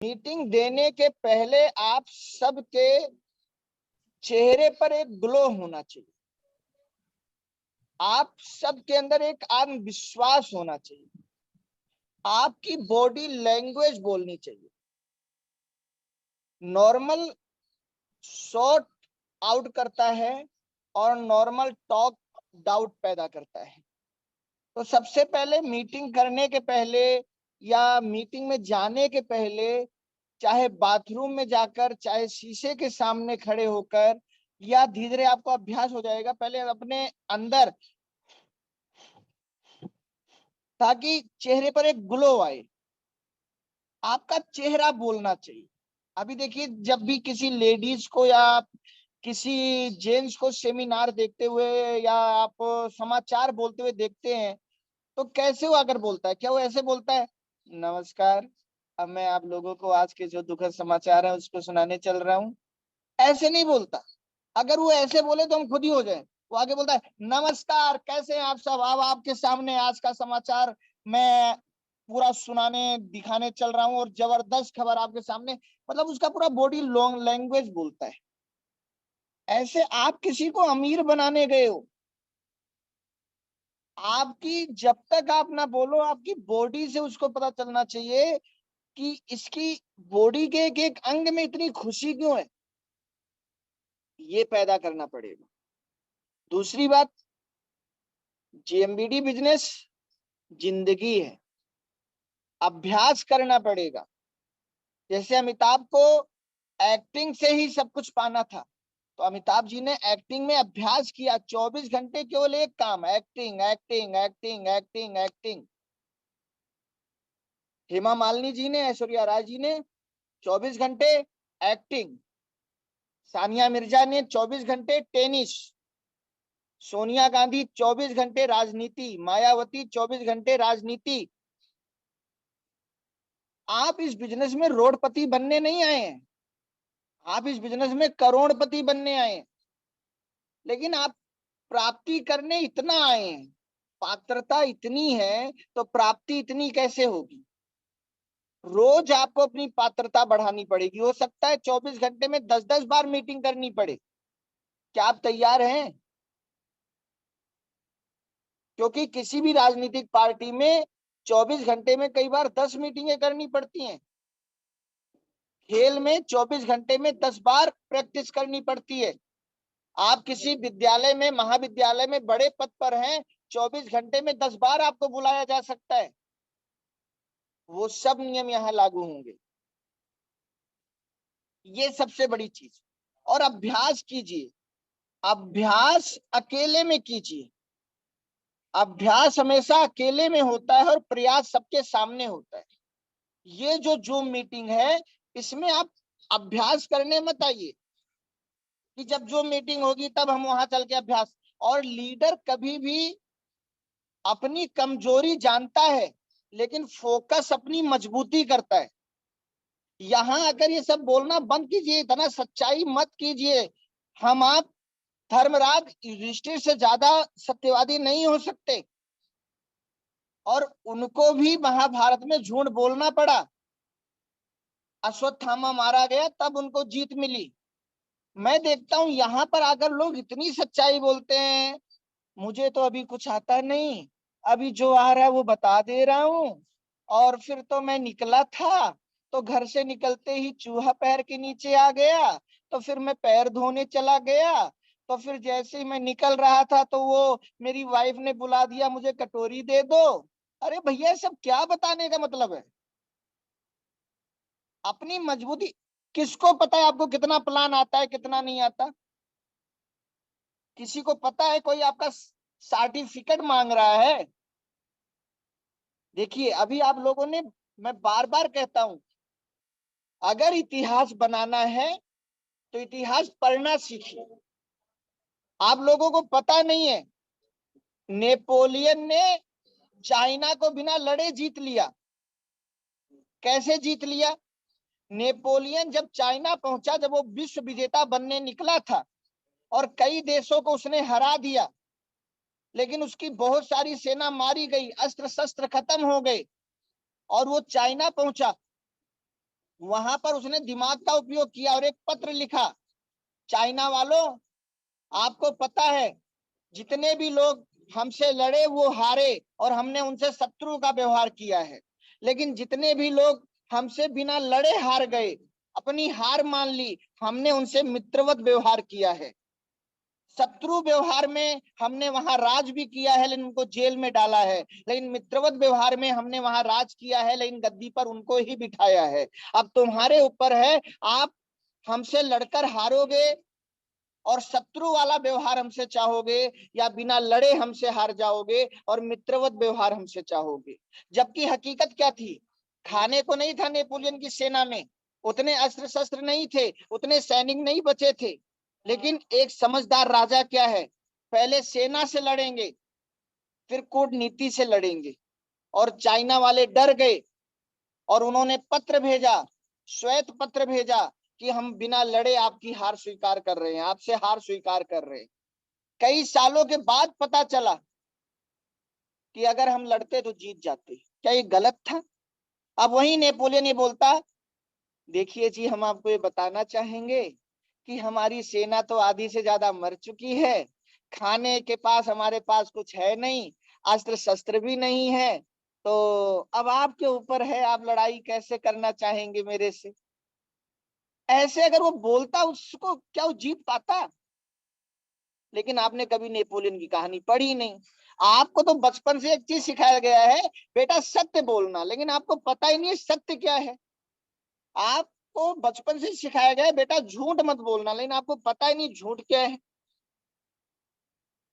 Meeting देने के पहले आप सबके चेहरे पर एक ग्लो होना चाहिए, आप सबके अंदर एक आत्मविश्वास होना चाहिए, आपकी बॉडी लैंग्वेज बोलनी चाहिए। नॉर्मल शॉर्ट आउट करता है और नॉर्मल टॉक डाउट पैदा करता है। तो सबसे पहले मीटिंग करने के पहले या मीटिंग में जाने के पहले, चाहे बाथरूम में जाकर, चाहे शीशे के सामने खड़े होकर, या धीरे धीरे आपको अभ्यास हो जाएगा, पहले अपने अंदर, ताकि चेहरे पर एक ग्लो आए, आपका चेहरा बोलना चाहिए। अभी देखिए, जब भी किसी लेडीज को या किसी जेंट्स को सेमिनार देखते हुए या आप समाचार बोलते हुए देखते हैं, तो कैसे वो अगर बोलता है, क्या वो ऐसे बोलता है, नमस्कार, अब मैं आप लोगों को आज के जो दुखद समाचार है उसको सुनाने चल रहा हूँ? ऐसे नहीं बोलता। अगर वो ऐसे बोले तो हम खुद ही हो जाए। वो आगे बोलता है, नमस्कार, कैसे हैं आप सब, अब आपके सामने आज का समाचार मैं पूरा सुनाने दिखाने चल रहा हूँ और जबरदस्त खबर आपके सामने। मतलब उसका पूरा बॉडी लॉन्ग लैंग्वेज बोलता है। ऐसे आप किसी को अमीर बनाने गए हो, आपकी जब तक आप ना बोलो, आपकी बॉडी से उसको पता चलना चाहिए कि इसकी बॉडी के एक अंग में इतनी खुशी क्यों है, ये पैदा करना पड़ेगा। दूसरी बात, जेएमबीडी बिजनेस जिंदगी है, अभ्यास करना पड़ेगा। जैसे अमिताभ को एक्टिंग से ही सब कुछ पाना था, तो अमिताभ जी ने एक्टिंग में अभ्यास किया, 24 घंटे केवल एक काम, acting acting acting acting acting. Hema Malini ji ने, ऐश्वर्या राय जी ने 24 घंटे एक्टिंग, सानिया मिर्जा ने 24 घंटे टेनिस, सोनिया गांधी 24 घंटे राजनीति, मायावती 24 घंटे राजनीति। आप इस बिजनेस में रोडपति बनने नहीं आए हैं, आप इस बिजनेस में करोड़पति बनने आए हैं, लेकिन आप प्राप्ति करने इतना आए हैं। पात्रता इतनी है तो प्राप्ति इतनी कैसे होगी? रोज आपको अपनी पात्रता बढ़ानी पड़ेगी। हो सकता है 24 घंटे में 10-10 बार मीटिंग करनी पड़े। क्या आप तैयार हैं? क्योंकि किसी भी राजनीतिक पार्टी में 24 घंटे में कई बार 10 मीटिंगें करनी पड़ती हैं। खेल में 24 घंटे में 10 बार प्रैक्टिस करनी पड़ती है। आप किसी विद्यालय में, महाविद्यालय में बड़े पद पर हैं, 24 घंटे में 10 बार आपको बुलाया जा सकता है। वो सब नियम यहाँ लागू होंगे। ये सबसे बड़ी चीज। और अभ्यास कीजिए, अभ्यास अकेले में कीजिए। अभ्यास हमेशा अकेले में होता है और प्रयास सबके सामने होता है। ये जो जूम मीटिंग है, इसमें आप अभ्यास करने मत आइए कि जब जूम मीटिंग होगी तब हम वहां चल के अभ्यास। और लीडर कभी भी अपनी कमजोरी जानता है, लेकिन फोकस अपनी मजबूती करता है। यहां आकर ये सब बोलना बंद कीजिए, इतना सच्चाई मत कीजिए। हम आप धर्मराज युधिष्ठिर से ज्यादा सत्यवादी नहीं हो सकते, और उनको भी महाभारत में झूठ बोलना पड़ा। अश्वत्थामा मारा गया तब उनको जीत मिली। मैं देखता हूं यहां पर आकर लोग इतनी सच्चाई बोलते हैं, मुझे तो अभी कुछ आता नहीं, अभी जो आ रहा है वो बता दे रहा हूं। और फिर तो मैं निकला था, तो घर से निकलते ही चूहा पैर के नीचे आ गया, तो फिर मैं पैर धोने चला गया, तो फिर जैसे ही मैं निकल रहा था तो वो मेरी वाइफ ने बुला दिया, मुझे कटोरी दे दो। अरे भैया, सब क्या बताने का मतलब है? अपनी मजबूती, किसको पता है आपको कितना प्लान आता है, कितना नहीं आता? किसी को पता है? कोई आपका सर्टिफिकेट मांग रहा है? देखिए, अभी आप लोगों ने, मैं बार बार कहता हूं, अगर इतिहास बनाना है तो इतिहास पढ़ना सीखिए। आप लोगों को पता नहीं है, नेपोलियन ने चाइना को बिना लड़े जीत लिया। कैसे जीत लिया? नेपोलियन जब चाइना पहुंचा, जब वो विश्व विजेता बनने निकला था और कई देशों को उसने हरा दिया, लेकिन उसकी बहुत सारी सेना मारी गई, अस्त्र शस्त्र खत्म हो गए, और वो चाइना पहुंचा। वहां पर उसने दिमाग का उपयोग किया और एक पत्र लिखा, चाइना वालों, आपको पता है जितने भी लोग हमसे लड़े वो हारे और हमने उनसे शत्रु का व्यवहार किया है, लेकिन जितने भी लोग हमसे बिना लड़े हार गए, अपनी हार मान ली, हमने उनसे मित्रवत व्यवहार किया है। शत्रु व्यवहार में हमने वहां राज भी किया है लेकिन उनको जेल में डाला है, लेकिन मित्रवत व्यवहार में हमने वहां राज किया है लेकिन गद्दी पर उनको ही बिठाया है। अब तुम्हारे ऊपर है, आप हमसे लड़कर हारोगे और शत्रु वाला व्यवहार हमसे चाहोगे, या बिना लड़े हमसे हार जाओगे और मित्रवत व्यवहार हमसे चाहोगे। जबकि हकीकत क्या थी, खाने को नहीं था नेपोलियन की सेना में, उतने अस्त्र शस्त्र नहीं थे, उतने सैनिक नहीं बचे थे, लेकिन एक समझदार राजा क्या है, पहले सेना से लड़ेंगे फिर कूटनीति से लड़ेंगे। और चाइना वाले डर गए और उन्होंने पत्र भेजा, श्वेत पत्र भेजा कि हम बिना लड़े आपकी हार स्वीकार कर रहे हैं, आपसे हार स्वीकार कर रहे हैं। कई सालों के बाद पता चला कि अगर हम लड़ते तो जीत जाते। क्या ये गलत था? अब वही नेपोलियन ये बोलता, देखिए जी, हम आपको ये बताना चाहेंगे कि हमारी सेना तो आधी से ज्यादा मर चुकी है, खाने के पास हमारे पास कुछ है नहीं, अस्त्र शस्त्र भी नहीं है, तो अब आपके ऊपर है, आप लड़ाई कैसे करना चाहेंगे मेरे से। ऐसे अगर वो बोलता, उसको क्या वो जीत पाता? लेकिन आपने कभी नेपोलियन की कहानी पढ़ी नहीं। आपको तो बचपन से एक चीज सिखाया गया है, बेटा सत्य बोलना, लेकिन आपको पता ही नहीं है सत्य क्या है। आपको बचपन से सिखाया गया है बेटा झूठ मत बोलना, लेकिन आपको पता ही नहीं झूठ क्या है।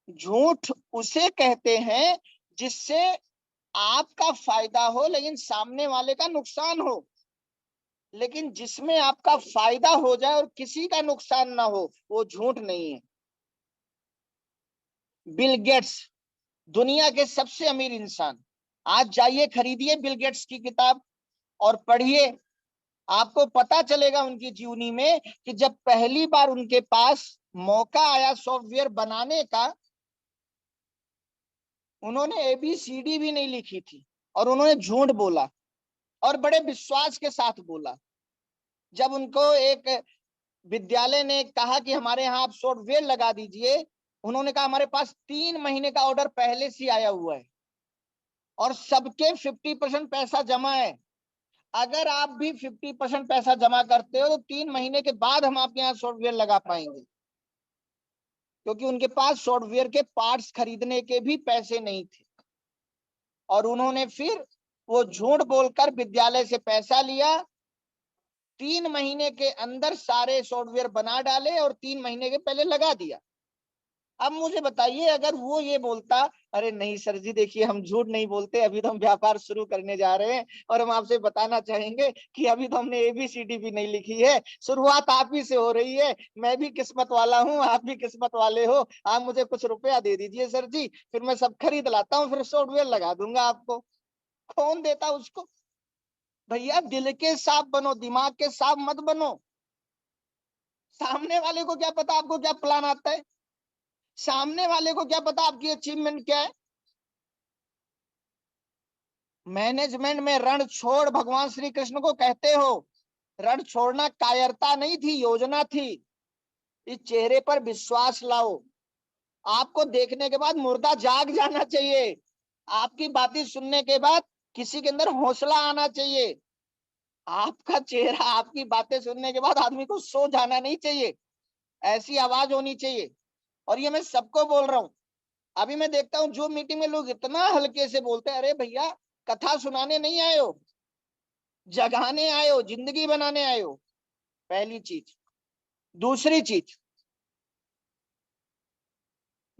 झूठ उसे कहते हैं जिससे आपका फायदा हो लेकिन सामने वाले का नुकसान हो, लेकिन जिसमें आपका फायदा हो जाए और किसी का नुकसान ना हो, वो झूठ नहीं है। बिल गेट्स, दुनिया के सबसे अमीर इंसान, आज जाइए खरीदिए बिल गेट्स की किताब और पढ़िए। आपको पता चलेगा उनकी जीवनी में कि जब पहली बार उनके पास मौका आया सॉफ्टवेयर बनाने का, उन्होंने ABCD भी नहीं लिखी थी और उन्होंने झूठ बोला और बड़े विश्वास के साथ बोला। जब उनको एक विद्यालय ने कहा कि हमारे यहाँ आप सॉफ्टवेयर लगा दीजिए, उन्होंने कहा हमारे पास 3 महीने का ऑर्डर पहले से आया हुआ है और सबके 50% पैसा जमा है। अगर आप भी 50% पैसा जमा करते हो तो 3 महीने के बाद हम आपके यहाँ सॉफ्टवेयर लगा पाएंगे, क्योंकि उनके पास सॉफ्टवेयर के पार्ट्स खरीदने के भी पैसे नहीं थे। और उन्होंने फिर वो झूठ बोलकर विद्यालय से पैसा लिया, 3 महीने के अंदर सारे सॉफ्टवेयर बना डाले और 3 महीने के पहले लगा दिया। अब मुझे बताइए, अगर वो ये बोलता, अरे नहीं सर जी देखिए हम झूठ नहीं बोलते, अभी तो हम व्यापार शुरू करने जा रहे हैं और हम आपसे बताना चाहेंगे कि अभी तो हमने ABCD भी नहीं लिखी है, शुरुआत आप ही से हो रही है, मैं भी किस्मत वाला हूँ, आप भी किस्मत वाले हो, आप मुझे कुछ रुपया दे दीजिए सर जी, फिर मैं सब खरीद लाता हूँ, फिर सॉफ्टवेयर लगा दूंगा आपको। कौन देता उसको? भैया दिल के साफ बनो, दिमाग के साफ मत बनो। सामने वाले को क्या पता आपको क्या प्लान आता है, सामने वाले को क्या पता आपकी अचीवमेंट क्या है। मैनेजमेंट में रण छोड़ भगवान श्री कृष्ण को कहते हो, रण छोड़ना कायरता नहीं थी, योजना थी। इस चेहरे पर विश्वास लाओ, आपको देखने के बाद मुर्दा जाग जाना चाहिए, आपकी बातें सुनने के बाद किसी के अंदर हौसला आना चाहिए। आपका चेहरा, आपकी बातें सुनने के बाद आदमी को सो जाना नहीं चाहिए, ऐसी आवाज होनी चाहिए। और ये मैं सबको बोल रहा हूं। अभी मैं देखता हूँ जो मीटिंग में लोग इतना हल्के से बोलते हैं, अरे भैया कथा सुनाने नहीं आए हो, जगाने आए हो, जिंदगी बनाने आए हो, पहली चीज। दूसरी चीज,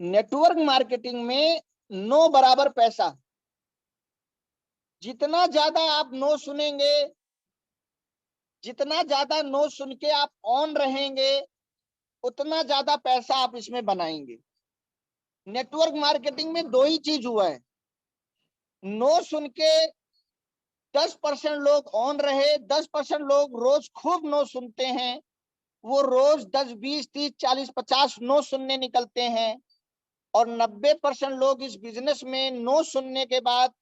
नेटवर्क मार्केटिंग में नो बराबर पैसा। जितना ज्यादा आप नो सुनेंगे, जितना ज्यादा नो सुन के आप ऑन रहेंगे, उतना ज्यादा पैसा आप इसमें बनाएंगे। नेटवर्क मार्केटिंग में दो ही चीज हुआ है, नो सुन के 10% लोग ऑन रहे, 10% लोग रोज खूब नो सुनते हैं, वो रोज 10, 20, 30, 40, 50 नो सुनने निकलते हैं। और 90% लोग इस बिजनेस में नो सुनने के बाद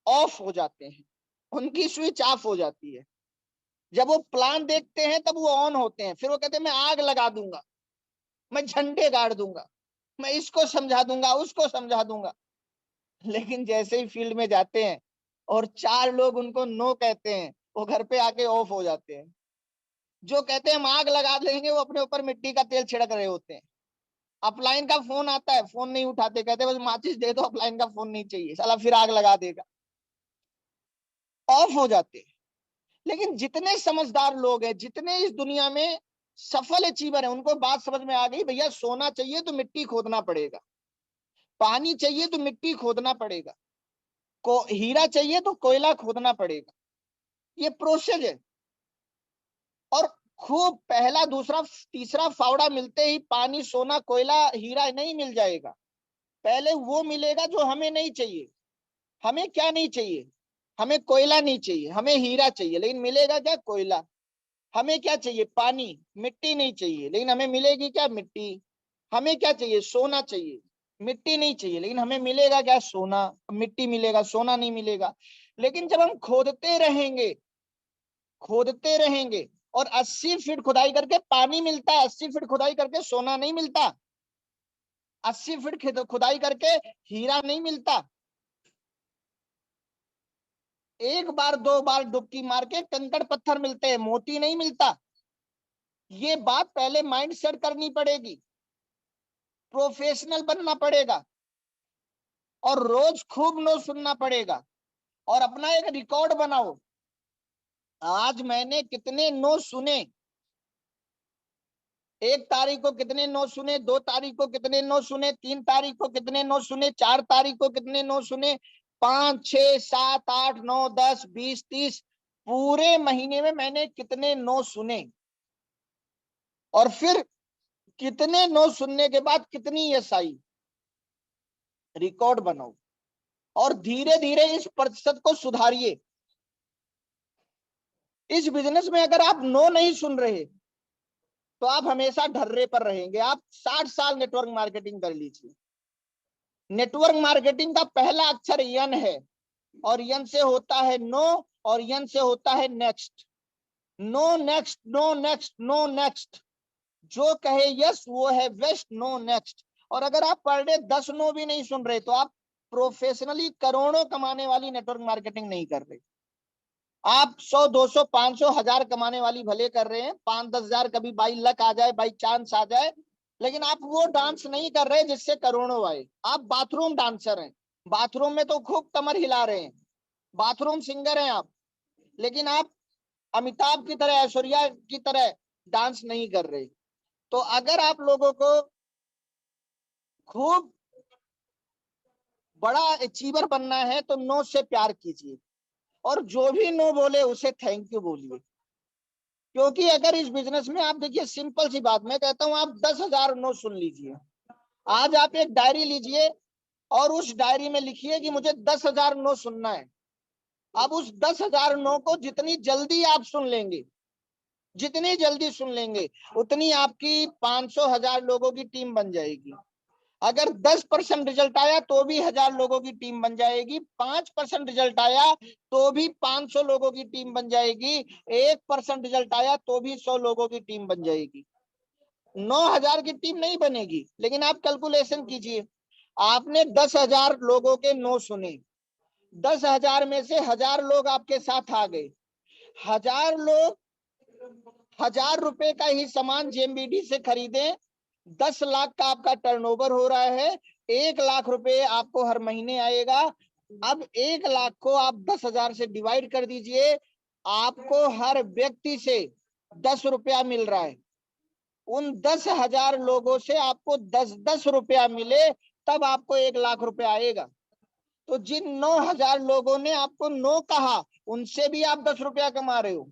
ऑफ हो जाते हैं, उनकी स्विच ऑफ हो जाती है। जब वो प्लान देखते हैं तब वो ऑन होते हैं, फिर वो कहते हैं मैं आग लगा दूंगा, मैं झंडे गाड़ दूंगा, मैं इसको समझा दूंगा, उसको समझा दूंगा। लेकिन जैसे ही फील्ड में जाते हैं और चार लोग उनको नो कहते हैं, वो घर पे आके ऑफ हो जाते हैं। जो कहते हैं हम आग लगा देंगे, वो अपने ऊपर मिट्टी का तेल छिड़क रहे होते हैं। अपलाइन का फोन आता है, फोन नहीं उठाते, कहते बस माचिस दे दो, अपलाइन का फोन नहीं चाहिए, साला फिर आग लगा देगा, ऑफ हो जाते हैं। लेकिन जितने समझदार लोग हैं, जितने इस दुनिया में सफल अचीवर हैं, उनको बात समझ में आ गई, भैया सोना चाहिए तो मिट्टी खोदना पड़ेगा, पानी चाहिए तो मिट्टी खोदना पड़ेगा, को हीरा चाहिए तो कोयला खोदना पड़ेगा। ये प्रोसेस है। और खूब पहला दूसरा तीसरा फावड़ा मिलते ही पानी सोना कोयला हीरा नहीं मिल जाएगा। पहले वो मिलेगा जो हमें नहीं चाहिए। हमें क्या नहीं चाहिए? हमें कोयला नहीं चाहिए, हमें हीरा चाहिए, लेकिन मिलेगा क्या? कोयला। हमें क्या चाहिए? पानी। मिट्टी नहीं चाहिए, लेकिन हमें मिलेगी क्या? मिट्टी। हमें क्या चाहिए? सोना चाहिए। मिट्टी नहीं चाहिए, लेकिन हमें मिलेगा क्या? सोना। मिट्टी मिलेगा, सोना नहीं मिलेगा। लेकिन जब हम खोदते रहेंगे, खोदते रहेंगे और 80 फीट खुदाई करके पानी मिलता है, 80 फीट खुदाई करके सोना नहीं मिलता, 80 फीट खुदाई करके हीरा नहीं मिलता। एक बार दो बार डुबकी मार के कंकड़ पत्थर मिलते हैं, मोती नहीं मिलता। ये बात पहले माइंड सेट करनी पड़ेगी, प्रोफेशनल बनना पड़ेगा और रोज खूब नो सुनना पड़ेगा और अपना एक रिकॉर्ड बनाओ। आज मैंने कितने नो सुने, 1 तारीख को कितने नो सुने, 2 तारीख को कितने नो सुने, 3 तारीख को कितने नो सुने, 4 तारीख को कितने नो सुने, 5, 6, 7, 8, 9, 10, 20, 30 पूरे महीने में मैंने कितने नो सुने। और फिर कितने नो सुनने के बाद कितनी यस आई, रिकॉर्ड बनाओ और धीरे धीरे इस प्रतिशत को सुधारिए। इस बिजनेस में अगर आप नो नहीं सुन रहे तो आप हमेशा ढर्रे पर रहेंगे। आप 60 साल नेटवर्क मार्केटिंग कर लीजिए, नेटवर्क मार्केटिंग का पहला अक्षर यन है और यन से होता है नो और यन से होता है next. No next, no next, no next. जो कहे यस वो है बेस्ट, नो नेक्स्ट। और अगर आप पर डे 10 नो भी नहीं सुन रहे तो आप प्रोफेशनली करोड़ों कमाने वाली नेटवर्क मार्केटिंग नहीं कर रहे। आप 100, 200, 500, 1000 कमाने वाली भले कर रहे हैं, 5-10 हजार कभी बाई लक आ जाए, बाई चांस आ जाए, लेकिन आप वो डांस नहीं कर रहे जिससे करोड़ों आए। आप बाथरूम डांसर हैं, बाथरूम में तो खूब कमर हिला रहे हैं, बाथरूम सिंगर हैं आप, लेकिन आप अमिताभ की तरह, ऐश्वर्या की तरह डांस नहीं कर रहे। तो अगर आप लोगों को खूब बड़ा अचीवर बनना है तो नो से प्यार कीजिए और जो भी नो बोले उसे थैंक यू बोलिए। क्योंकि अगर इस बिजनेस में आप देखिए, सिंपल सी बात मैं कहता हूं, आप 10,000 नो सुन लीजिए। आज आप एक डायरी लीजिए और उस डायरी में लिखिए कि मुझे 10,000 नो सुनना है। अब उस 10,000 नो को जितनी जल्दी आप सुन लेंगे, जितनी जल्दी सुन लेंगे, उतनी आपकी 500, 1000 लोगों की टीम बन जाएगी। अगर 10% रिजल्ट आया तो भी 1000 लोगों की टीम बन जाएगी, 5% रिजल्ट आया तो भी 500 लोगों की टीम बन जाएगी, 1% रिजल्ट आया तो भी 100 लोगों की टीम बन जाएगी। 9,000 की टीम नहीं बनेगी। लेकिन आप कैलकुलेशन कीजिए, आपने 10,000 लोगों के नो सुने, 10,000 में से 1000 लोग आपके साथ आ गए, 1000 लोग 1000 रुपए का ही सामान जेएमबीडी से खरीदे, 10 लाख का आपका टर्नओवर हो रहा है, 1 लाख रुपए आपको हर महीने आएगा। अब 1 लाख को आप 10,000 से डिवाइड कर दीजिए, आपको हर व्यक्ति से 10 रुपया मिल रहा है। उन 10,000 लोगों से आपको 10-10 रुपया मिले, तब आपको 1 लाख रुपया आएगा। तो जिन 9,000 लोगों ने आपको नो कहा, उनसे भी आप 10 रुपया कमा रहे हो।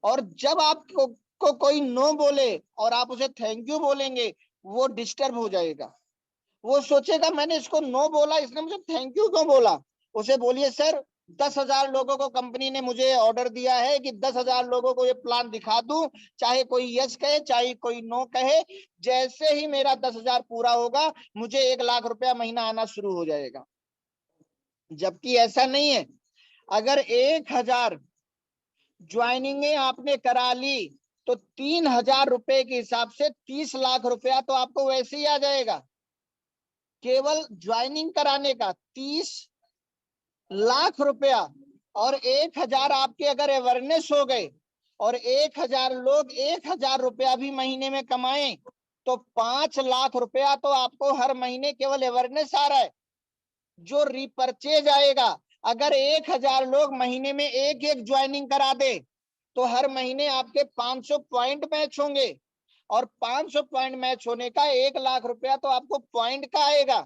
और जब आपको कोई नो बोले और आप उसे थैंक यू बोलेंगे, वो डिस्टर्ब हो जाएगा, वो सोचेगा मैंने इसको नो बोला, इसने मुझे थैंक यू क्यों बोला। उसे बोलिए सर, 10,000 लोगों को कंपनी ने मुझे ऑर्डर दिया है कि 10,000 लोगों को ये प्लान दिखा दूं, चाहे कोई यस कहे चाहे कोई नो कहे, जैसे ही मेरा 10,000 पूरा होगा मुझे 1 लाख रुपया महीना आना शुरू हो जाएगा। जबकि ऐसा नहीं है। अगर 1,000 ज्वाइनिंग आपने करा ली तो 3,000 रुपए के हिसाब से 30 लाख रुपया तो आपको वैसे ही आ जाएगा। केवल ज्वाइनिंग कराने का 30 लाख रुपया, और 1,000 आपके अगर अवेयरनेस हो गए और 1,000 लोग 1,000 रुपया भी महीने में कमाएं तो 5 लाख रुपया तो आपको हर महीने केवल अवेयरनेस आ रहा है। जो रिपर्चेज आएगा, अगर 1,000 लोग महीने में एक एक ज्वाइनिंग करा दे तो हर महीने आपके 500 पॉइंट मैच होंगे, और 500 पॉइंट मैच होने का 1 लाख रुपया तो आपको पॉइंट का आएगा।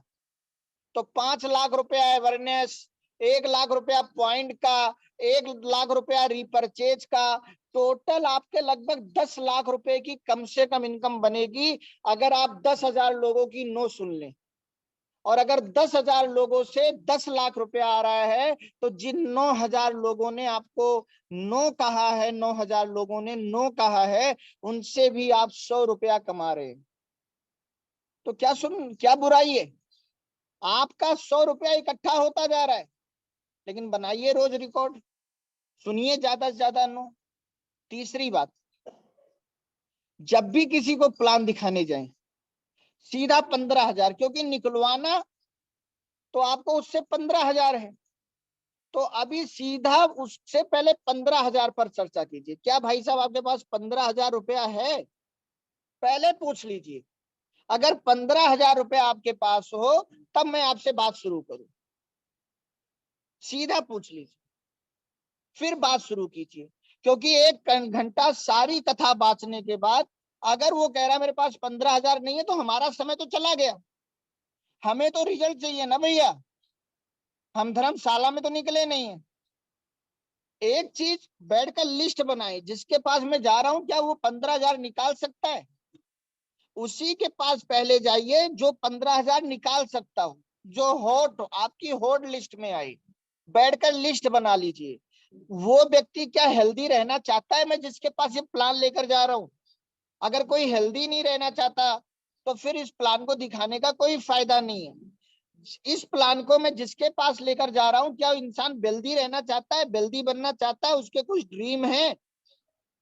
तो 5 लाख रुपया अवेयरनेस, 1 लाख रुपया पॉइंट का, 1 लाख रुपया रिपर्चेज का, टोटल आपके लगभग 10 लाख रुपए की कम से कम इनकम बनेगी अगर आप 10,000 लोगों की नो सुन लें। और अगर 10,000 लोगों से 10 लाख रुपया आ रहा है तो जिन 9,000 लोगों ने आपको नो कहा है, 9,000 लोगों ने नो कहा है, उनसे भी आप 100 रुपया कमा रहे हैं। तो क्या बुराई है? आपका 100 रुपया इकट्ठा होता जा रहा है, लेकिन बनाइए रोज रिकॉर्ड, सुनिए ज्यादा से ज्यादा नो। तीसरी बात, जब भी किसी को प्लान दिखाने जाए सीधा 15,000, क्योंकि निकलवाना तो आपको उससे 15,000 है, तो अभी सीधा उससे पहले 15,000 पर चर्चा कीजिए। क्या भाई साहब आपके पास 15,000 रुपया है? पहले पूछ लीजिए। अगर 15,000 रुपया आपके पास हो तब मैं आपसे बात शुरू करूं। सीधा पूछ लीजिए, फिर बात शुरू कीजिए। क्योंकि 1 घंटा सारी कथा बांचने के बाद अगर वो कह रहा है मेरे पास 15,000 नहीं है तो हमारा समय तो चला गया। हमें तो रिजल्ट चाहिए ना भैया, हम धर्मशाला में तो निकले नहीं है। एक चीज बैठकर लिस्ट बनाए, जिसके पास मैं जा रहा हूं क्या वो 15,000 निकाल सकता है? उसी के पास पहले जाइए जो 15,000 निकाल सकता हो, जो हॉट आपकी हॉट लिस्ट में आई। बैठकर लिस्ट बना लीजिए। वो व्यक्ति क्या हेल्दी रहना चाहता है मैं जिसके पास ये प्लान लेकर जा रहा हूं? अगर कोई हेल्दी नहीं रहना चाहता तो फिर इस प्लान को दिखाने का कोई फायदा नहीं है। इस प्लान को मैं जिसके पास लेकर जा रहा हूं, क्या इंसान वेल्दी रहना चाहता है, वेल्दी बनना चाहता है, उसके कुछ ड्रीम है?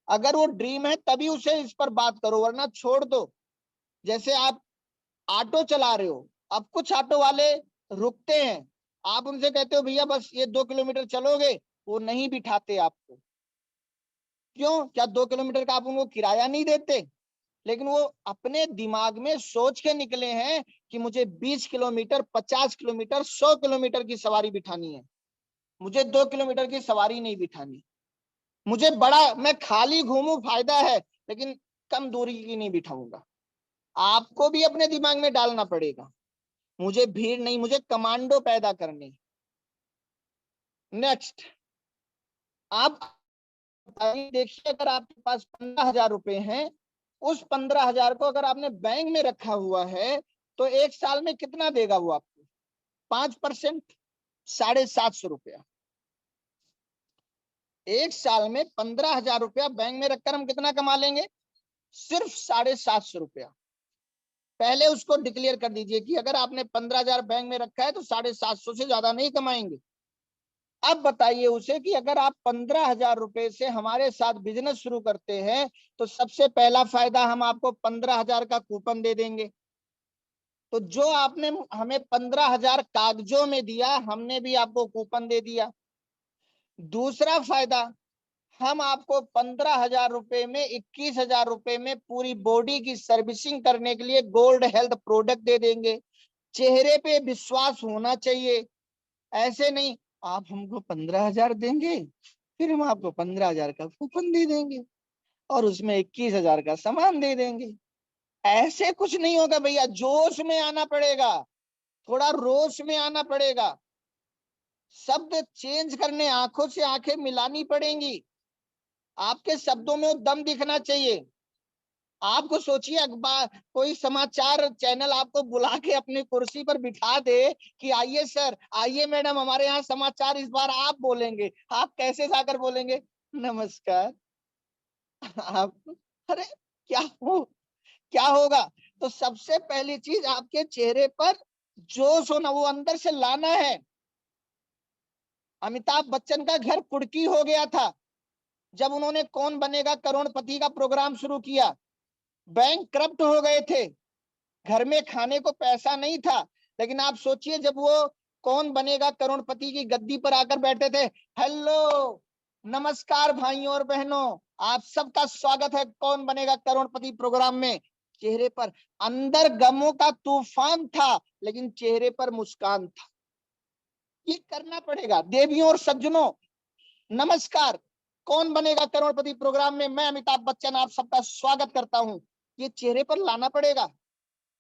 अगर वो ड्रीम है तभी उसे इस पर बात करो, वरना छोड़ दो। जैसे आप ऑटो चला रहे हो, अब कुछ ऑटो वाले रुकते हैं, आप उनसे कहते हो भैया बस ये 2 किलोमीटर चलोगे, वो नहीं बिठाते आपको। क्यों? क्या 2 किलोमीटर का आप उनको किराया नहीं देते? लेकिन वो अपने दिमाग में सोच के निकले हैं कि मुझे 20 किलोमीटर, 50 किलोमीटर, 100 किलोमीटर की सवारी बिठानी है, मुझे 2 किलोमीटर की सवारी नहीं बिठानी। मुझे बड़ा, मैं खाली घूमू फायदा है, लेकिन कम दूरी की नहीं बिठाऊंगा। आपको भी अपने दिमाग में डालना पड़ेगा, मुझे भीड़ नहीं, मुझे कमांडो पैदा करने। नेक्स्ट, आप देखिए, अगर आपके पास 15,000 रुपए हैं, उस 15,000 को अगर आपने बैंक में रखा हुआ है तो 1 साल में कितना देगा वो आपको? 5%, 750 रुपया। 1 साल में 15,000 रुपया बैंक में रखकर हम कितना कमा लेंगे? सिर्फ 750 रुपया। पहले उसको डिक्लेयर कर दीजिए कि अगर आपने 15,000 बैंक में रखा है तो 750 से ज्यादा नहीं कमाएंगे। अब बताइए उसे कि अगर आप 15,000 रुपए से हमारे साथ बिजनेस शुरू करते हैं तो सबसे पहला फायदा हम आपको 15,000 का कूपन दे देंगे। तो जो आपने हमें 15,000 कागजों में दिया, हमने भी आपको कूपन दे दिया। दूसरा फायदा, हम आपको 15,000 रुपए में 21,000 रुपए में पूरी बॉडी की सर्विसिंग करने के लिए गोल्ड हेल्थ प्रोडक्ट दे देंगे। चेहरे पे विश्वास होना चाहिए। ऐसे नहीं आप हमको 15,000 देंगे फिर हम आपको 15,000 का कूपन दे देंगे और उसमें 21,000 का सामान दे देंगे। ऐसे कुछ नहीं होगा भैया, जोश में आना पड़ेगा, थोड़ा रोश में आना पड़ेगा, शब्द चेंज करने, आंखों से आंखें मिलानी पड़ेंगी, आपके शब्दों में वो दम दिखना चाहिए। आपको सोचिए, अखबार कोई समाचार चैनल आपको बुला के अपनी कुर्सी पर बिठा दे कि आइए सर, आइए मैडम, हमारे यहाँ समाचार इस बार आप बोलेंगे। आप कैसे जाकर बोलेंगे? नमस्कार। आप, अरे क्या हो, क्या होगा? तो सबसे पहली चीज आपके चेहरे पर जोश होना, वो अंदर से लाना है। अमिताभ बच्चन का घर कुर्की हो गया था, जब उन्होंने कौन बनेगा करोड़पति का प्रोग्राम शुरू किया, बैंक करप्ट हो गए थे, घर में खाने को पैसा नहीं था, लेकिन आप सोचिए जब वो कौन बनेगा करोड़पति की गद्दी पर आकर बैठे थे, हेलो नमस्कार भाइयों और बहनों, आप सबका स्वागत है कौन बनेगा करोड़पति प्रोग्राम में। चेहरे पर अंदर गमों का तूफान था, लेकिन चेहरे पर मुस्कान था। ये करना पड़ेगा। देवियों और सज्जनों, नमस्कार, कौन बनेगा करोड़पति प्रोग्राम में मैं अमिताभ बच्चन आप सबका स्वागत करता हूं। ये चेहरे पर लाना पड़ेगा।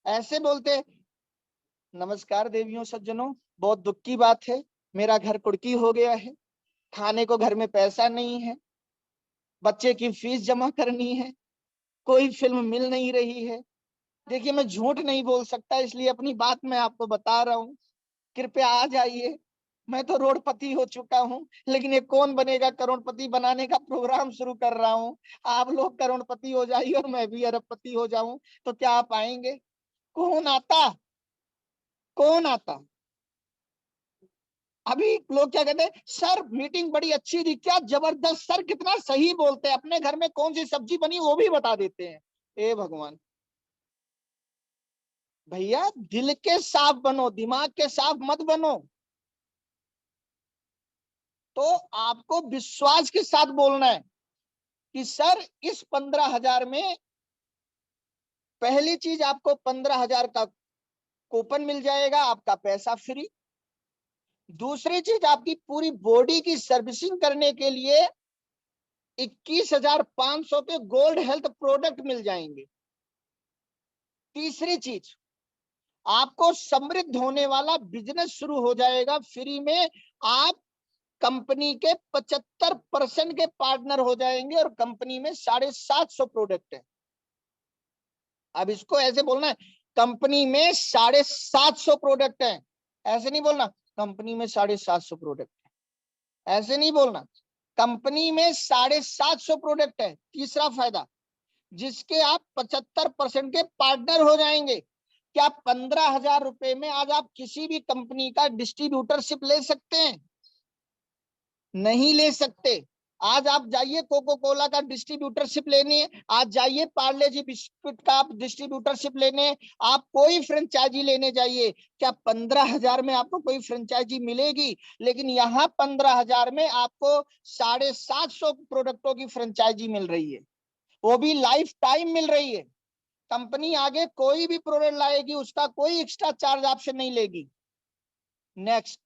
ऐसे बोलते, नमस्कार देवियों सज्जनों, बहुत दुख की बात है, मेरा घर कुड़की हो गया है, खाने को घर में पैसा नहीं है, बच्चे की फीस जमा करनी है, कोई फिल्म मिल नहीं रही है। देखिए मैं झूठ नहीं बोल सकता, इसलिए अपनी बात मैं आपको बता रहा हूँ, कृपया आ जाइए। मैं तो रोडपति हो चुका हूँ, लेकिन ये कौन बनेगा करोड़पति बनाने का प्रोग्राम शुरू कर रहा हूँ। आप लोग करोड़पति हो जाइए और मैं भी अरबपति हो जाऊं, तो क्या आप आएंगे? कौन आता? कौन आता? अभी लोग क्या कहते हैं, सर मीटिंग बड़ी अच्छी थी, क्या जबरदस्त सर, कितना सही बोलते हैं, अपने घर में कौन सी सब्जी बनी वो भी बता देते हैं। ए भगवान, भैया दिल के साफ बनो, दिमाग के साफ मत बनो। तो आपको विश्वास के साथ बोलना है कि सर इस 15,000 में पहली चीज आपको 15,000 का कूपन मिल जाएगा, आपका पैसा फ्री। दूसरी चीज, आपकी पूरी बॉडी की सर्विसिंग करने के लिए 21,500 के गोल्ड हेल्थ प्रोडक्ट मिल जाएंगे। तीसरी चीज, आपको समृद्ध होने वाला बिजनेस शुरू हो जाएगा फ्री में। आप कंपनी के 75% के पार्टनर हो जाएंगे और कंपनी में 750 प्रोडक्ट है। अब इसको ऐसे बोलना है, कंपनी में 750 प्रोडक्ट है, ऐसे नहीं बोलना कंपनी में 750 प्रोडक्ट है, ऐसे नहीं बोलना, कंपनी में 750 प्रोडक्ट है। तीसरा फायदा, जिसके आप 75% के पार्टनर हो जाएंगे। क्या 15,000 रुपए में आज आप किसी भी कंपनी का डिस्ट्रीब्यूटरशिप ले सकते हैं? नहीं ले सकते। आज आप जाइए कोको कोला का डिस्ट्रीब्यूटरशिप लेने, आज जाइए पार्ले जी बिस्कुट का आप डिस्ट्रीब्यूटरशिप लेने, आप कोई फ्रेंचाइजी लेने जाइए, क्या 15,000 में आपको कोई फ्रेंचाइजी मिलेगी? लेकिन यहाँ 15,000 में आपको 750 प्रोडक्टों की फ्रेंचाइजी मिल रही है, वो भी लाइफ टाइम मिल रही है। कंपनी आगे कोई भी प्रोडक्ट लाएगी उसका कोई एक्स्ट्रा चार्ज आपसे नहीं लेगी। नेक्स्ट,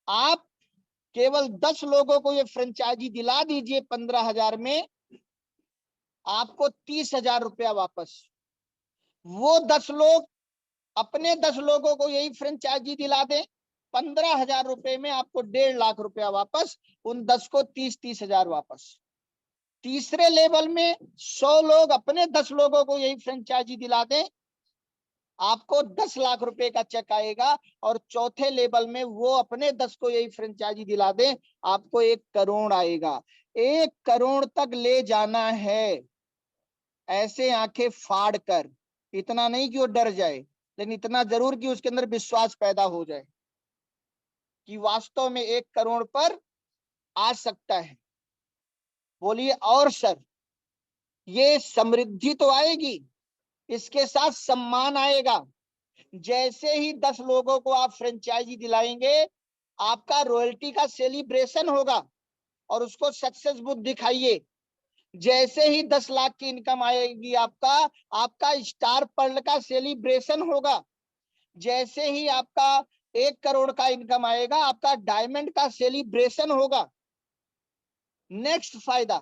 आप केवल 10 लोगों को ये फ्रेंचाइजी दिला दीजिए 15,000 में, आपको 30,000 रुपया वापस। वो 10 लोग अपने 10 लोगों को यही फ्रेंचाइजी दिला दें, 15,000 रुपए में आपको 1.5 लाख रुपया वापस, उन 10 को 30,000 वापस। तीसरे लेवल में 100 लोग अपने 10 लोगों को यही फ्रेंचाइजी दिला दें, आपको 10 लाख रुपए का चेक आएगा। और चौथे लेवल में वो अपने 10 को यही फ्रेंचाइजी दिला दें, आपको 1 करोड़ आएगा। 1 करोड़ तक ले जाना है, ऐसे आंखें फाड़ कर। इतना नहीं कि वो डर जाए, लेकिन इतना जरूर कि उसके अंदर विश्वास पैदा हो जाए कि वास्तव में 1 करोड़ पर आ सकता है। बोलिए और सर, ये समृद्धि तो आएगी, इसके साथ सम्मान आएगा। जैसे ही 10 लोगों को आप फ्रेंचाइजी दिलाएंगे, आपका रॉयल्टी का सेलिब्रेशन होगा और उसको सक्सेस बुक दिखाइए। जैसे ही 10 लाख की इनकम आएगी आपका, आपका स्टार पर्ल का सेलिब्रेशन होगा। जैसे ही आपका 1 करोड़ का इनकम आएगा, आपका डायमंड का सेलिब्रेशन होगा। नेक्स्ट फायदा,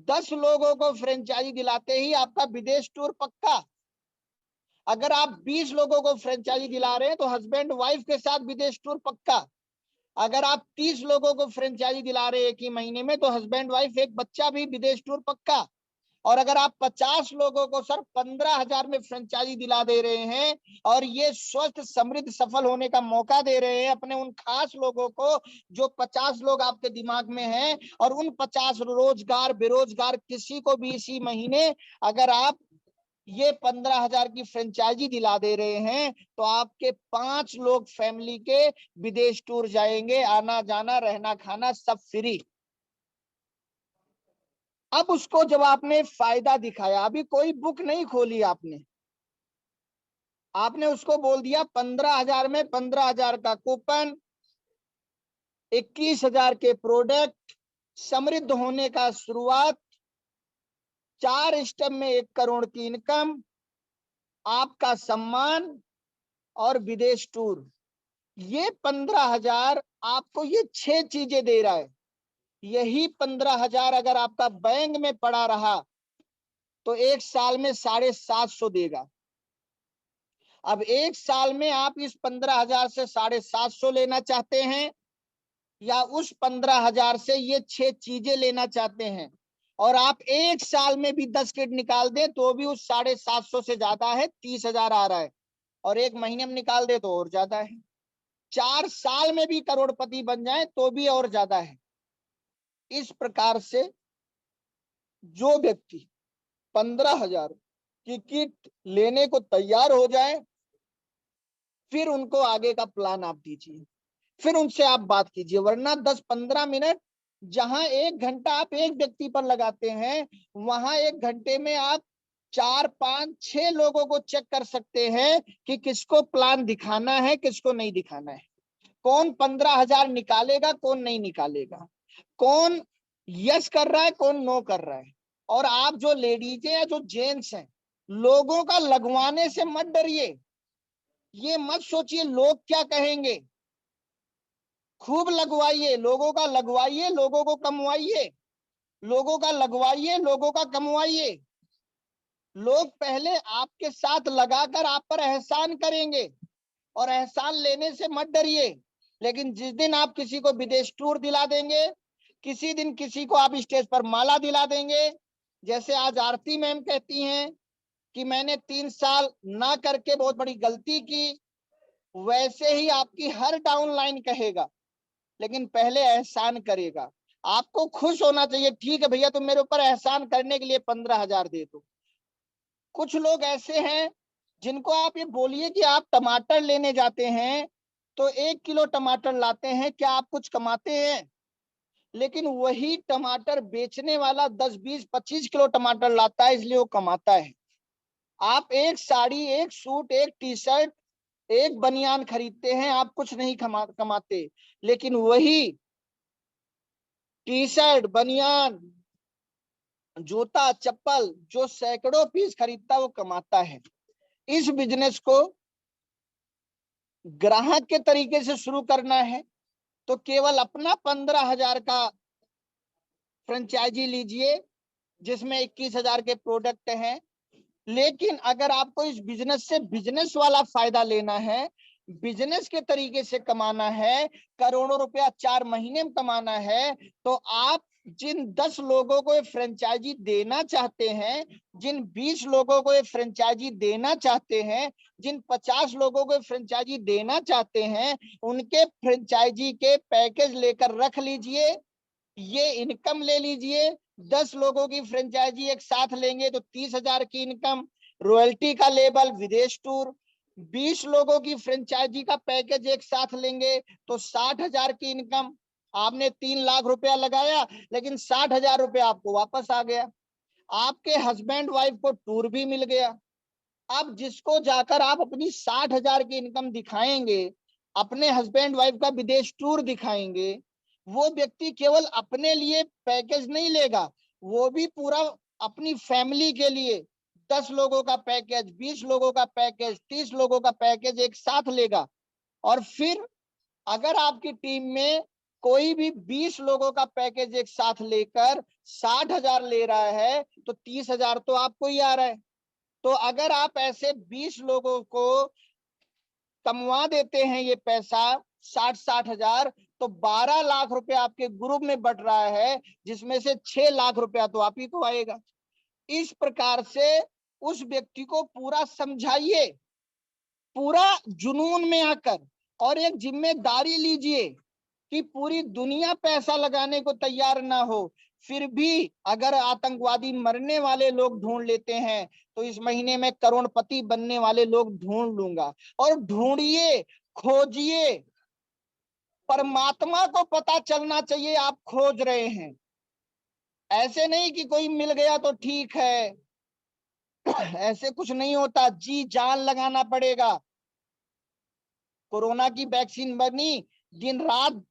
10 लोगों को फ्रेंचाइजी दिलाते ही आपका विदेश टूर पक्का। अगर आप 20 लोगों को फ्रेंचाइजी दिला रहे हैं तो हस्बैंड वाइफ के साथ विदेश टूर पक्का। अगर आप 30 लोगों को फ्रेंचाइजी दिला रहे हैं एक ही महीने में, तो हस्बैंड वाइफ एक बच्चा भी विदेश टूर पक्का। और अगर आप 50 लोगों को सर 15,000 में फ्रेंचाइजी दिला दे रहे हैं और ये स्वस्थ समृद्ध सफल होने का मौका दे रहे हैं अपने उन खास लोगों को, जो 50 लोग आपके दिमाग में हैं, और उन 50 रोजगार बेरोजगार किसी को भी इसी महीने अगर आप ये 15,000 की फ्रेंचाइजी दिला दे रहे हैं, तो आपके 5 लोग फैमिली के विदेश टूर जाएंगे, आना जाना रहना खाना सब फ्री। अब उसको जब आपने फायदा दिखाया, अभी कोई बुक नहीं खोली आपने उसको बोल दिया 15,000 में 15,000 का कूपन, 21,000 के प्रोडक्ट, समृद्ध होने का शुरुआत, 4 स्टेप में 1 करोड़ की इनकम, आपका सम्मान और विदेश टूर। ये 15,000 आपको ये 6 चीजें दे रहा है। यही 15,000 अगर आपका बैंक में पड़ा रहा तो 1 साल में 750 देगा। अब 1 साल में आप इस 15,000 से 750 लेना चाहते हैं या उस 15,000 से ये 6 चीजें लेना चाहते हैं, और आप 1 साल में भी 10 किट निकाल दें तो भी उस 750 से ज्यादा है, 30,000 आ रहा है, और 1 महीने में निकाल दे तो और ज्यादा है। 4 साल में भी करोड़पति बन जाए तो भी और ज्यादा है। इस प्रकार से जो व्यक्ति 15,000 की किट लेने को तैयार हो जाए, फिर उनको आगे का प्लान आप दीजिए, फिर उनसे आप बात कीजिए। वरना 10-15 मिनट जहां 1 घंटा आप एक व्यक्ति पर लगाते हैं, वहां 1 घंटे में आप 4-5-6 लोगों को चेक कर सकते हैं कि किसको प्लान दिखाना है, किसको नहीं दिखाना है, कौन 15,000 निकालेगा, कौन नहीं निकालेगा, कौन यस कर रहा है, कौन नो कर रहा है। और आप जो लेडीज हैं या जो जेंट्स हैं, लोगों का लगवाने से मत डरिए। ये मत सोचिए लोग क्या कहेंगे, खूब लगवाइए, लोगों का लगवाइए, लोगों को कमवाइए, लोगों का लगवाइए, लोगों का कमवाइए। लोग पहले आपके साथ लगाकर आप पर एहसान करेंगे, और एहसान लेने से मत डरिए। लेकिन जिस दिन आप किसी को विदेश टूर दिला देंगे, किसी दिन किसी को आप स्टेज पर माला दिला देंगे, जैसे आज आरती मैम कहती हैं कि मैंने 3 साल ना करके बहुत बड़ी गलती की, वैसे ही आपकी हर डाउनलाइन कहेगा, लेकिन पहले एहसान करेगा। आपको खुश होना चाहिए, ठीक है भैया तुम मेरे ऊपर एहसान करने के लिए 15,000 दे दो। कुछ लोग ऐसे हैं जिनको आप ये बोलिए कि आप टमाटर लेने जाते हैं तो 1 किलो टमाटर लाते हैं, क्या आप कुछ कमाते हैं? लेकिन वही टमाटर बेचने वाला 10-20-25 किलो टमाटर लाता है, इसलिए वो कमाता है। आप एक साड़ी, एक सूट, एक टी शर्ट, एक बनियान खरीदते हैं, आप कुछ नहीं कमाते, लेकिन वही टी शर्ट, बनियान, जूता, चप्पल जो सैकड़ों पीस खरीदता है वो कमाता है। इस बिजनेस को ग्राहक के तरीके से शुरू करना है तो केवल अपना 15,000 का फ्रेंचाइजी लीजिए, जिसमें 21,000 के प्रोडक्ट हैं। लेकिन अगर आपको इस बिजनेस से बिजनेस वाला फायदा लेना है, बिजनेस के तरीके से कमाना है, करोड़ों रुपया 4 महीने में कमाना है, तो आप जिन 10 लोगों को ये फ्रेंचाइजी देना चाहते हैं, जिन 20 लोगों को ये फ्रेंचाइजी देना चाहते हैं, जिन 50 लोगों को फ्रेंचाइजी देना चाहते हैं, उनके फ्रेंचाइजी के पैकेज लेकर रख लीजिए, ये इनकम ले लीजिए। 10 लोगों की फ्रेंचाइजी एक साथ लेंगे तो 30,000 की इनकम, रॉयल्टी का लेबल, विदेश टूर। 20 लोगों की फ्रेंचाइजी का पैकेज एक साथ लेंगे तो 60,000 की इनकम। आपने 3 लाख रुपया लगाया, लेकिन 60,000 रुपया आपको वापस आ गया। आपके हस्बैंड वाइफ को टूर भी मिल गया। अब जिसको जाकर आप अपनी 60,000 की इनकम दिखाएंगे, अपने हस्बैंड वाइफ का विदेश टूर दिखाएंगे, वो व्यक्ति केवल अपने लिए पैकेज नहीं लेगा, वो भी पूरा अपनी फैमिली के लिए 10 लोगों का पैकेज, 20 लोगों का पैकेज, 30 लोगों का पैकेज एक साथ लेगा। और फिर अगर आपकी टीम में कोई भी 20 लोगों का पैकेज एक साथ लेकर 60,000 ले रहा है तो 30,000 तो आपको ही आ रहा है। तो अगर आप ऐसे 20 लोगों को कमवा देते हैं ये पैसा 60,000, तो 12 लाख रुपए आपके ग्रुप में बट रहा है, जिसमें से 6 लाख रुपया तो आप ही को आएगा। इस प्रकार से उस व्यक्ति को पूरा समझाइए, पूरा जुनून में आकर, और एक जिम्मेदारी लीजिए कि पूरी दुनिया पैसा लगाने को तैयार ना हो, फिर भी अगर आतंकवादी मरने वाले लोग ढूंढ लेते हैं तो इस महीने में करोड़पति बनने वाले लोग ढूंढ लूंगा। और ढूंढिए, खोजिए, परमात्मा को पता चलना चाहिए आप खोज रहे हैं। ऐसे नहीं कि कोई मिल गया तो ठीक है, ऐसे कुछ नहीं होता, जी जान लगाना पड़ेगा। कोरोना की वैक्सीन बनी, दिन रात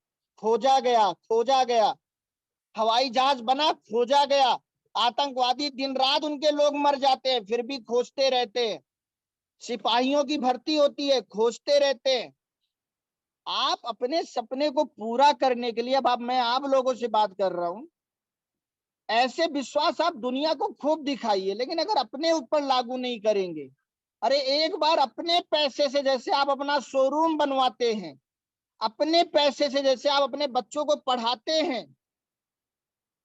खोजा गया, खोजा गया। हवाई जहाज बना, खोजा गया। आतंकवादी दिन रात उनके लोग मर जाते हैं, फिर भी खोजते रहते हैं। सिपाहियों की भर्ती होती है, खोजते रहते हैं। आप अपने सपने को पूरा करने के लिए, अब मैं आप लोगों से बात कर रहा हूं, ऐसे विश्वास आप दुनिया को खूब दिखाइए, लेकिन अगर अपने ऊपर लागू नहीं करेंगे, अरे एक बार अपने पैसे से जैसे आप अपना शोरूम बनवाते हैं, अपने पैसे से जैसे आप अपने बच्चों को पढ़ाते हैं,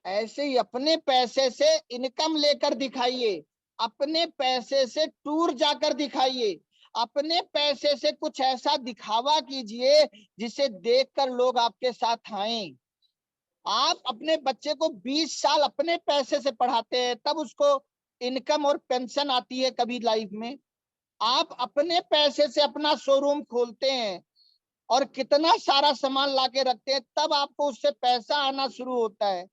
ऐसे ही अपने पैसे से इनकम लेकर दिखाइए, अपने पैसे से टूर जाकर दिखाइए, अपने पैसे से कुछ ऐसा दिखावा कीजिए जिसे देखकर लोग आपके साथ आएं। आप अपने बच्चे को 20 साल अपने पैसे से पढ़ाते हैं, तब उसको इनकम और पेंशन आती है कभी लाइफ में। आप अपने पैसे से अपना शोरूम खोलते हैं और कितना सारा सामान लाके रखते हैं, तब आपको उससे पैसा आना शुरू होता है।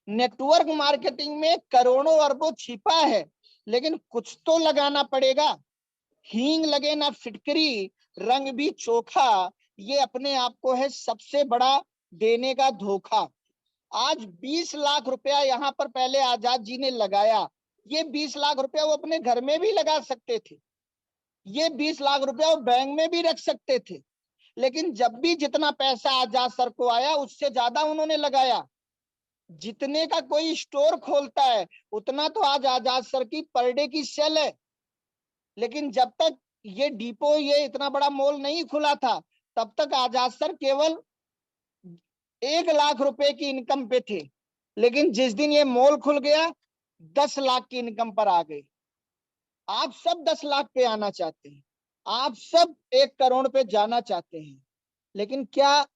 नेटवर्क मार्केटिंग में करोड़ों अरबों छिपा है, लेकिन कुछ तो लगाना पड़ेगा। हींग लगे ना फिटकरी, रंग भी चोखा, ये अपने आप को है सबसे बड़ा देने का धोखा। आज 20 लाख रुपया यहाँ पर पहले आजाद जी ने लगाया, ये 20 लाख रुपया वो अपने घर में भी लगा सकते थे, ये 20 लाख रुपया वो बैंक में भी रख सकते थे, लेकिन जब भी जितना पैसा आजाद सर को आया उससे ज्यादा उन्होंने लगाया। जितने का कोई स्टोर खोलता है उतना तो आज आजाद सर की पर डे की सेल है, लेकिन जब तक ये डिपो, ये इतना बड़ा मॉल नहीं खुला था, तब तक आजाद सर केवल 1 लाख रुपए की इनकम पे थे। लेकिन जिस दिन ये मॉल खुल गया, 10 लाख की इनकम पर आ गए। आप सब 10 लाख पे आना चाहते हैं, आप सब 1 करोड़ पे जाना चाहते हैं, लेकिन क्या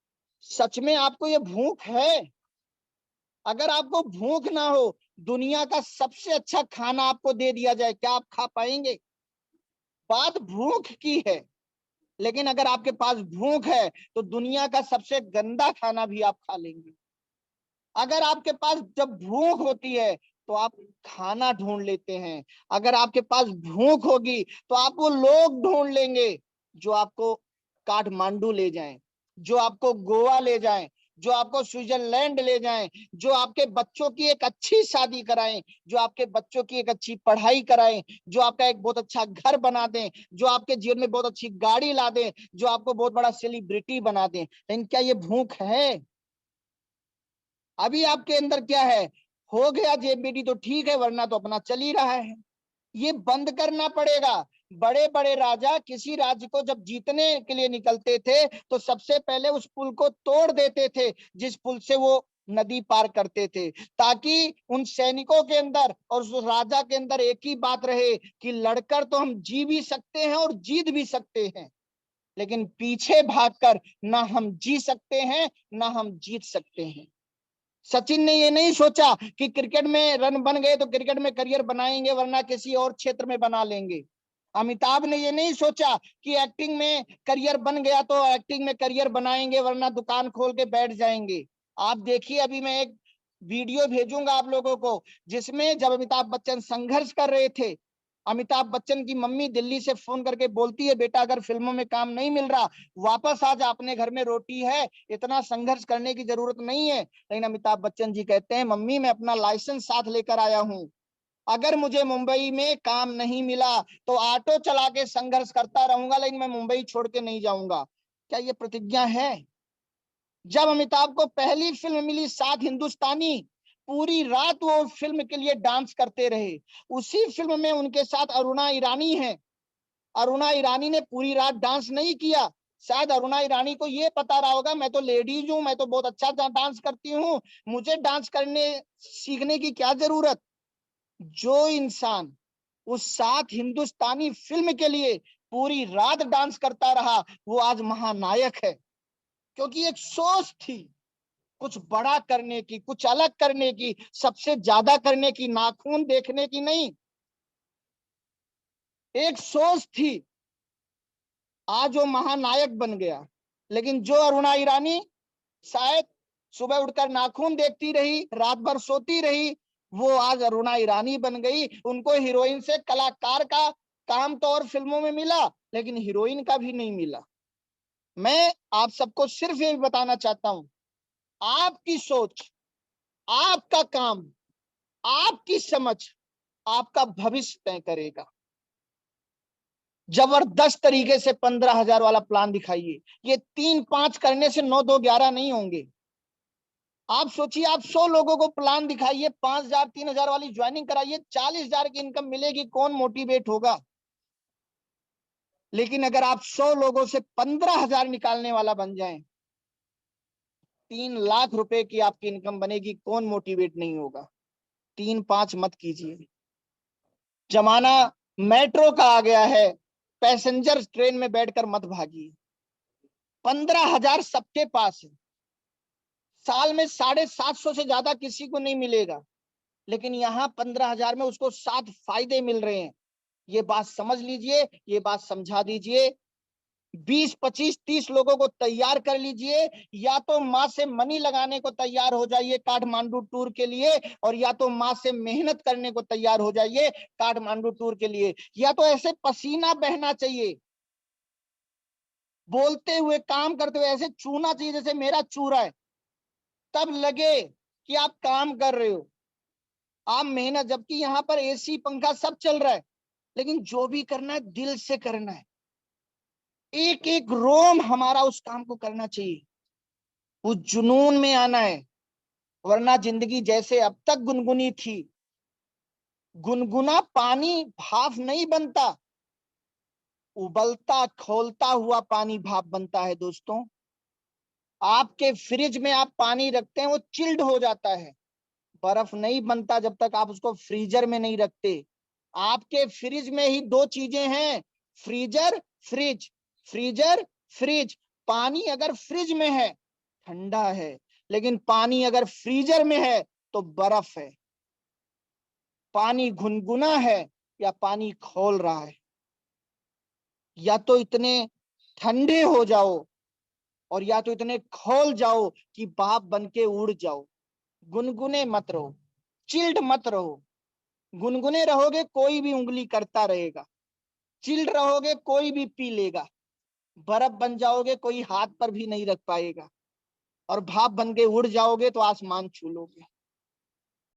सच में आपको ये भूख है? अगर आपको भूख ना हो, दुनिया का सबसे अच्छा खाना आपको दे दिया जाए, क्या आप खा पाएंगे? बात भूख की है, लेकिन अगर आपके पास भूख है तो दुनिया का सबसे गंदा खाना भी आप खा लेंगे। अगर आपके पास जब भूख होती है तो आप खाना ढूंढ लेते हैं, अगर आपके पास भूख होगी तो आप वो लोग ढूंढ लेंगे जो आपको काठमांडू ले जाएं, जो आपको गोवा ले जाएं, जो आपको स्विट्जरलैंड ले जाएं, जो आपके बच्चों की एक अच्छी शादी कराएं, जो आपके बच्चों की एक अच्छी पढ़ाई कराएं, जो आपका एक बहुत अच्छा घर बना दें, जो आपके जीवन में बहुत अच्छी गाड़ी ला दें, जो आपको बहुत बड़ा सेलिब्रिटी बना दें। लेकिन क्या ये भूख है? अभी आपके अंदर क्या है? हो गया जेबीटी तो ठीक है, वरना तो अपना चल ही रहा है। ये बंद करना पड़ेगा। बड़े बड़े राजा किसी राज्य को जब जीतने के लिए निकलते थे तो सबसे पहले उस पुल को तोड़ देते थे जिस पुल से वो नदी पार करते थे, ताकि उन सैनिकों के अंदर और उस राजा के अंदर एक ही बात रहे कि लड़कर तो हम जी भी सकते हैं और जीत भी सकते हैं, लेकिन पीछे भागकर ना हम जी सकते हैं ना हम जीत सकते हैं। सचिन ने ये नहीं सोचा कि क्रिकेट में रन बन गए तो क्रिकेट में करियर बनाएंगे, वरना किसी और क्षेत्र में बना लेंगे। अमिताभ ने ये नहीं सोचा कि एक्टिंग में करियर बन गया तो एक्टिंग में करियर बनाएंगे, वरना दुकान खोल के बैठ जाएंगे। आप देखिए, अभी मैं एक वीडियो भेजूंगा आप लोगों को, जिसमें जब अमिताभ बच्चन संघर्ष कर रहे थे, अमिताभ बच्चन की मम्मी दिल्ली से फोन करके बोलती है, बेटा अगर फिल्मों में काम नहीं मिल रहा वापस आ जा, अपने घर में रोटी है, इतना संघर्ष करने की जरूरत नहीं है। लेकिन अमिताभ बच्चन जी कहते हैं, मम्मी मैं अपना लाइसेंस साथ लेकर आया हूं, अगर मुझे मुंबई में काम नहीं मिला तो ऑटो चला के संघर्ष करता रहूंगा, लेकिन मैं मुंबई छोड़ के नहीं जाऊंगा। क्या ये प्रतिज्ञा है? जब अमिताभ को पहली फिल्म मिली सात हिंदुस्तानी, पूरी रात वो फिल्म के लिए डांस करते रहे। उसी फिल्म में उनके साथ अरुणा ईरानी है, अरुणा ईरानी ने पूरी रात डांस नहीं किया। शायद अरुणा ईरानी को ये पता रहा होगा, मैं तो लेडीज हूं, मैं तो बहुत अच्छा डांस करती हूँ, मुझे डांस करने सीखने की क्या जरूरत। जो इंसान उस सात हिंदुस्तानी फिल्म के लिए पूरी रात डांस करता रहा वो आज महानायक है, क्योंकि एक सोच थी, कुछ बड़ा करने की, कुछ अलग करने की, सबसे ज्यादा करने की, नाखून देखने की नहीं। एक सोच थी, आज वो महानायक बन गया। लेकिन जो अरुणा ईरानी शायद सुबह उठकर नाखून देखती रही, रात भर सोती रही, वो आज अरुणा ईरानी बन गई। उनको हीरोइन से कलाकार का काम तो और फिल्मों में मिला, लेकिन हीरोइन का भी नहीं मिला। मैं आप सबको सिर्फ ये बताना चाहता हूं, आपकी सोच, आपका काम, आपकी समझ आपका भविष्य तय करेगा। जबरदस्त तरीके से 15,000 वाला प्लान दिखाइए। ये 3-5 करने से 9-2-11 नहीं होंगे। आप सोचिए, आप 100 लोगों को प्लान दिखाइए, 5,000 3,000 वाली ज्वाइनिंग कराइए, 40,000 की इनकम मिलेगी, कौन मोटिवेट होगा? लेकिन अगर आप 100 लोगों से 15,000 निकालने वाला बन जाएं, 3 लाख रुपए की आपकी इनकम बनेगी, कौन मोटिवेट नहीं होगा? 3-5 मत कीजिए। जमाना मेट्रो का आ गया है, पैसेंजर ट्रेन में बैठकर मत भागिए। 15,000 सबके पास है, साल में 750 से ज्यादा किसी को नहीं मिलेगा, लेकिन यहाँ 15,000 में उसको 7 फायदे मिल रहे हैं। ये बात समझ लीजिए, ये बात समझा दीजिए। 20, 25, 30 लोगों को तैयार कर लीजिए, या तो माँ से मनी लगाने को तैयार हो जाइए काठमांडू टूर के लिए, और या तो माँ से मेहनत करने को तैयार हो जाइए काठमांडू टूर के लिए। या तो ऐसे पसीना बहना चाहिए, बोलते हुए काम करते हुए ऐसे चूना चाहिए जैसे मेरा चूरा है, तब लगे कि आप काम कर रहे हो, आप मेहनत। जबकि यहाँ पर एसी पंखा सब चल रहा है, लेकिन जो भी करना है दिल से करना है, एक एक रोम हमारा उस काम को करना चाहिए, उस जुनून में आना है। वरना जिंदगी जैसे अब तक गुनगुनी थी, गुनगुना पानी भाप नहीं बनता, उबलता खौलता हुआ पानी भाप बनता है। दोस्तों, आपके फ्रिज में आप पानी रखते हैं, वो चिल्ड हो जाता है, बर्फ नहीं बनता जब तक आप उसको फ्रीजर में नहीं रखते। आपके फ्रिज में ही 2 चीजें हैं, फ्रीजर फ्रिज, फ्रीजर फ्रिज। पानी अगर फ्रिज में है ठंडा है, लेकिन पानी अगर फ्रीजर में है तो बर्फ है। पानी गुनगुना है या पानी खौल रहा है? या तो इतने ठंडे हो जाओ, और या तो इतने खौल जाओ कि भाप बन के उड़ जाओ। गुनगुने मत रहो, चिल्ड मत रहो। गुनगुने रहोगे कोई भी उंगली करता रहेगा, चिल्ड रहोगे कोई भी पी लेगा, बर्फ बन जाओगे कोई हाथ पर भी नहीं रख पाएगा, और भाप बन के उड़ जाओगे तो आसमान छू लोगे।